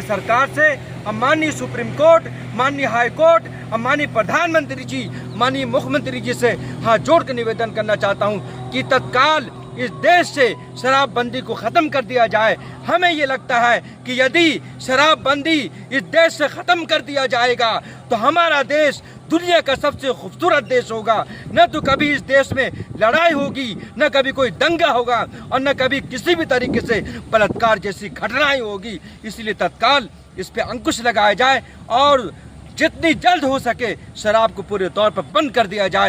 सरकार से माननीय सुप्रीम कोर्ट, माननीय हाई कोर्ट, माननीय प्रधानमंत्री जी, माननीय मुख्यमंत्री जी से हाथ जोड़ कर निवेदन करना चाहता हूं कि तत्काल इस देश से शराबबंदी को ख़त्म कर दिया जाए। हमें ये लगता है कि यदि शराबबंदी इस देश से ख़त्म कर दिया जाएगा तो हमारा देश दुनिया का सबसे खूबसूरत देश होगा। न तो कभी इस देश में लड़ाई होगी, न कभी कोई दंगा होगा और न कभी किसी भी तरीके से बलात्कार जैसी घटनाएं होगी। इसलिए तत्काल इस पे अंकुश लगाया जाए और जितनी जल्द हो सके शराब को पूरे तौर पर बंद कर दिया जाए।